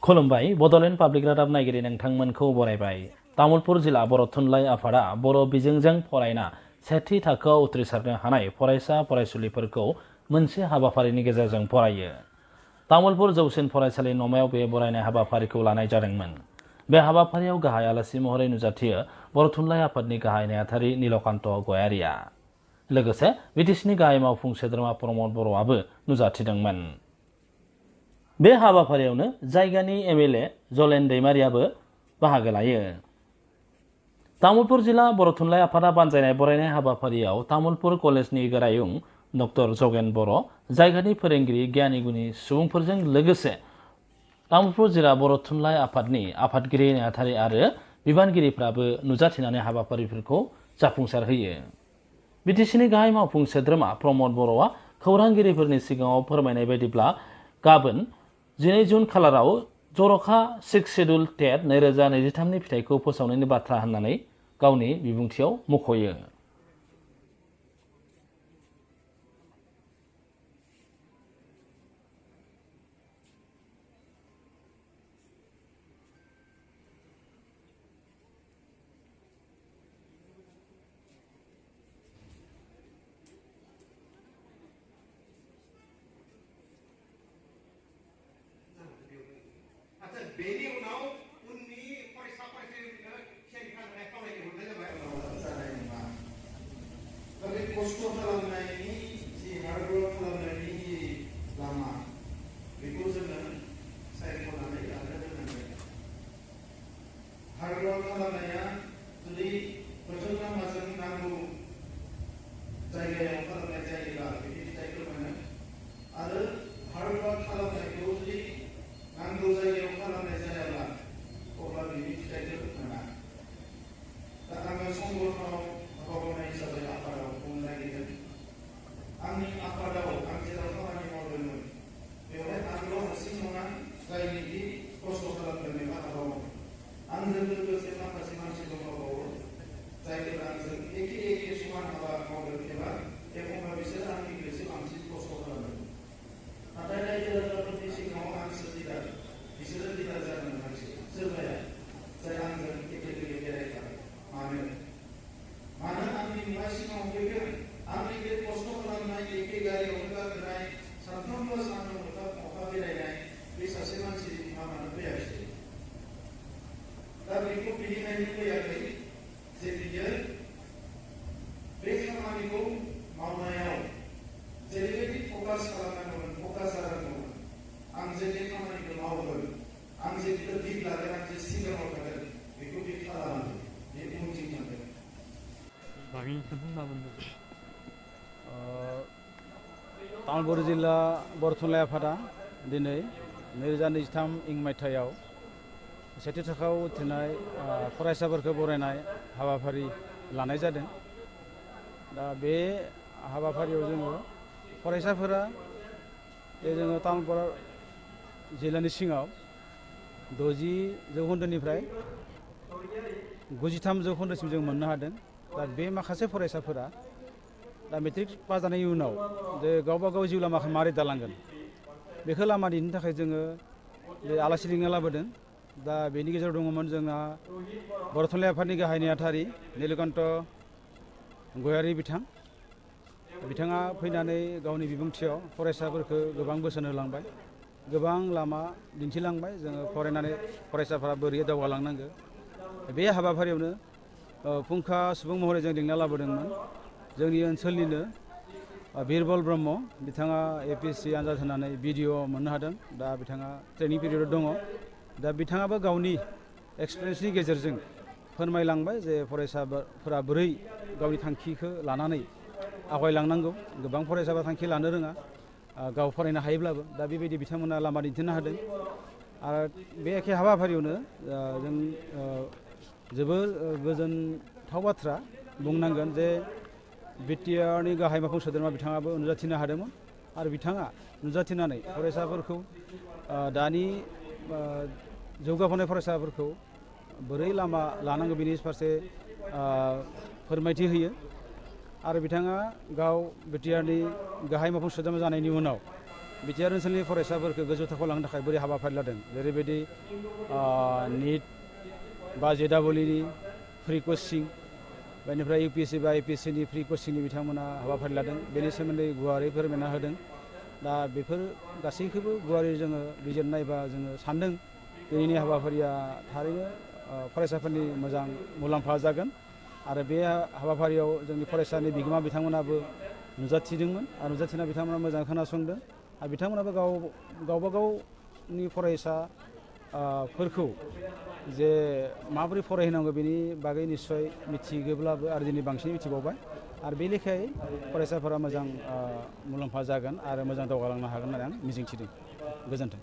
खुलुमबाय बड'लेण्ड पाब्लिक रादाब नायगिरि नोंथांमोनखौ बरायबाय। तामुलपुर जिल्ला बर' थुनलाइ आफादा बर' बिजोंजों फरायना सेथि थाखोआव उथ्रिसारनो हानाय फरायसा फरायसुलिफोरखौ मोनसे हाबाफारिनि गेजेरजों फरायो। तामुलपुर जौसिन फरायसालि नमायाव बे बरायनाय हाबाफारिखौ लानाय जादोंमोन। बे हाबाफारियाव गाहाय आलासि महरै नुजाथियो बर' थुनलाइ आफादनि गाहाय नेहाथारि नीलकान्त गयारिया। लोगोसे बिटिसिनि गाहाय मावफुं सोद्रोमा प्रमद बर'आबो नुजाथिदोंमोन। बे हाबाफारियावनो जायगानि एमएलए जलेन दैमारियाबो बाहागो लायो। तामुलपुर जिल्ला बर' थुनलाइ आफादा बानजायनाय बरायनाय हाबाफारियाव तामुलपुर कलेजनि गोरायुं डॉ जगेन बर', जायगानि फोरोंगिरि गियानि गुणी सुबुंफोरजों लोगोसे तामुलपुर जिल्ला बर' थुनलाइ आफादनि आफादगिरि नेहाथारि आरो बिबानगिरिफ्राबो नुजाथिनानै हाबाफारिफोरखौ जाफुंसार होयो। बिटिसिनि गाहाय मावफुं सोद्रोमा प्रमद बर'आ खौरांगिरिफोरनि सिगाङाव फोरमायनाय बायदिब्ला गाबोन 12 जुन खालाराव जर'खा 6 शेड्युल टेट 2023 नि फिथाइखौ फोसावनायनि बाथ्रा होननानै गावनि बिबुंथियाव मख'यो। बेनि उनाव उननि फरायसा फरायसुलिफोरनो थियारि खालामनाय खावलायनो हरनाय जाबाय। जानाय नङा। दा बे खस्थ' खालामनायनि जि हार्डवर्क खालामनायनि जि लामा बेखौ जोङो सायख'नानै लानो रोंनांगोन। हार्डवर्क खालामनाया जुदि बोथोर नांबाजों नांगौ जायगायाव खालामनाय जायोब्ला बिनि फिथाइखौ मोनो आरो हार्डवर्क खालामनायखौ जुदि नांगौ जायगायाव खालामनाय जायाब्ला अब्ला बिनि फिथाइखौ मोना। दा आङो संगठनाव हाबा मावनाय हिसाबै आफादाव बुंनो नागिरदों। आंनि आफादाव आं जेराव खामानि मावदोंमोन बेवहाय आंल' हारसिं नङा, जायनिखि खस्थ' खालामदों एबा हाबा मावदों। आंजों लोगोसे माखासे मानसि दंबावो जायफोरा आंजों एखे समान हाबा मावदों एबा एखनबा बिसोर आंनिख्रुइसो बांसिन खस्थ' खालामदों। नाथाय रायजो राजाफोरनि सिगाङाव आंसो लिडार, बिसोरो लिडार जानो नांसिगौ। सोरबाया जाय आंजों एखे बेरायग्रा। मानो आंनि नुनाय सिगाङाव फैगोन, आंनि बे खस्थ' खालामनाय एखे गारियावनो गाखोनाय सानफ्रोमबो सान्दुं अखा बेरायनाय बे सासे मानसि मानो फैयाखिसै? दा बेखौ बिनिखायनो फैयाखै जे बियो बे खामानिखौ मावनायाव जेरैबायदि फकास खालामनांगौमोन, फकास जानांगौमोन। आं जे बे खामानिखौ मावगोन, आं जे बेखौ दिग लागोन, आं जे सिगाङाव थागोन, बेखौ बे खालामाखै, बे उनथिं थांगोन। तामुलपुर जिल्ला बर' थुनलाइ आफादा दिनै 2023 मायथाइयाव सेथि थाखोआव उथ्रिनाय फरायसाफोरखौ बरायनाय हाबाफारि लानाय जादों। दा बे हाबाफारियाव जोङो फरायसाफोरा जोङो तामुलपुर जिल्लानि सिङाव 60 जौखोन्दोनिफ्राय 93 जौखोन्दोसिम जों मोननो हादों। दा बे माखासे फरायसाफोरा दा मेट्रिक पास जानायनि उनाव जे गावबा गाव जिउ लामाखौ मारै दालांगोन बेखौ लामा दिन्थिनो थाखाय जोङो बे आलासि लिंना लाबोदों। दा बेनि गेजेराव दङमोन जोंहा बर' थुनलाइ आफादनि गाहाय नेहाथारि नीलकान्त गयारि बिथाङा फैनानै गावनि बिबुंथियाव फरायसाफोरखौ गोबां बोसोन होलांबाय, गोबां लामा दिन्थिलांबाय। जोङो फरायनानै फरायसाफोरा बोरै दावगालांनांगौ बे हाबाफारियावनो फुंखा सुबुं महरै जों लिंना लाबोदोंमोन जोंनि ओनसोलनिनो बिरबल ब्रह्म। बिथाङा APSC आनजाद होनानै BDO मोननो हादों। दा बिथाङा ट्रेनिं पिरियडआव दङ। दा बिथाङाबो गावनि एक्सपिरियेन्सनि गेजेरजों फोरमायलांबाय जे फरायसाफोरा बोरै गावनि थांखिखौ लानानै आवगायलांनांगौ। गोबां फरायसाफोरा थांखि लानो रोङा, गाव फरायनो हायोब्लाबो। दा बेबायदि बिथांमोना लामा दिन्थिनो हादों। आरो बे एखे हाबाफारियावनो जों जोबोर गोजोनथाव बाथ्रा बुंनांगोन जे BTRनि गाहाय मावफुं सोद्रोमा बिथाङाबो नुजाथिनो हादोंमोन। आरो बिथाङा नुजाथिनानै फरायसाफोरखौ दानि जौगाफुनाय फरायसाफोरखौ बोरै लामा लानांगौ बेनि फारसे फोरमायथि होयो। आरो बिथाङा गाव बिटिआरनि गाहाय मावफुं सोद्रोमा जानायनि उनाव बिटिआर ओनसोलनि फरायसाफोरखौ गोजौ थाखोआव लांनो थाखाय बोरै हाबाफारि लादों जेरैबायदि निट बा JEE फ्रि कचिं बेनिफ्राय UPSC बा APSCनि फ्रि कचिंनि बिथांमोना हाबाफारि लादों बेनि सोमोन्दै गुवारै फोरमायना होदों दा बेफोर गासैखौबो गुवारै जोङो बिजिरनायबा जोङो सान्दों दिनैनि हाबाफारिया थारैनो फरायसाफोरनि मोजां मुलाम्फा जागोन आरो बे हाबाफारियाव जोंनि फरायसानि बिगोमा बिथांमोनाबो नुजाथिदोंमोन आरो नुजाथिना बिथांमोना मोजां खोनासंदों आरो बिथांमोनाबो गावबा गावनि फरायसाफोरखौ जे माबोरै फरायहोनांगौ बेनि बागै निस्सय मिथिगोब्लाबो आरो दिनै बांसिन मिथिबावबाय आरो बे लेखायै फरायसाफोरा मोजां मुलाम्फा जागोन आरो मोजां दावगालांनो हागोन होननानै आं मिजिंथिदों गोजोन्थों